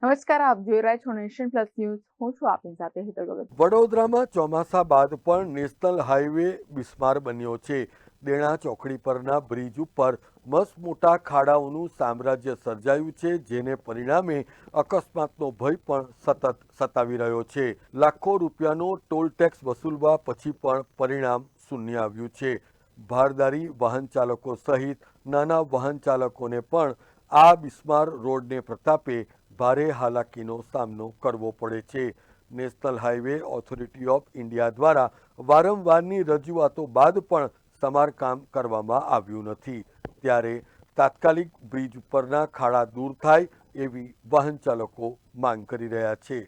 નમસ્કાર, આપ જોઈ રહ્યા છો નેશન પ્લસ ન્યૂઝ. હું છું આપની સાથે હેતલ ભગત. વડોદરામાં ચોમાસા બાદ પણ નેશનલ હાઈવે બિસ્માર બન્યો છે. દેણા ચોકડી પરના બ્રિજ ઉપર મસ્ત મોટા ખાડાઓનું સામ્રાજ્ય સર્જાયું છે, જેને પરિણામે અકસ્માતનો ભય પણ સતત સતાવી રહ્યો છે. લાખો રૂપિયાનો ટોલ ટેક્સ વસૂલવા પછી પણ પરિણામ શૂન્ય આવ્યું છે. ભારદારી વાહન ચાલકો સહિત નાના વાહન ચાલકોને પણ આ બિસ્માર રોડને પ્રતાપે ભારે હાલાકીનો સામનો કરવો પડે છે. National highway authority of India દ્વારા વારંવારની રજૂઆતો બાદ પણ સમારકામ કરવામાં આવ્યું નથી. ત્યારે તાત્કાલિક બ્રિજ ઉપરના ખાડા દૂર થાય એવી વાહન ચાલકો માંગ કરી રહ્યા છે.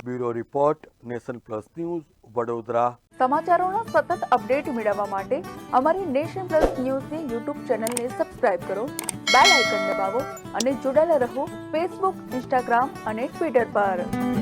Bureau report, Nation Plus News, Vadodara. સમાચારોના સતત અપડેટ મેળવવા માટે અમારી નેશન પ્લસ ન્યૂઝની યુટ્યુબ ચેનલને સબસ્ક્રાઇબ કરો, બેલ આઇકન દબાવો અને જોડાયેલા રહો ફેસબુક, ઇન્સ્ટાગ્રામ અને ટ્વિટર પર.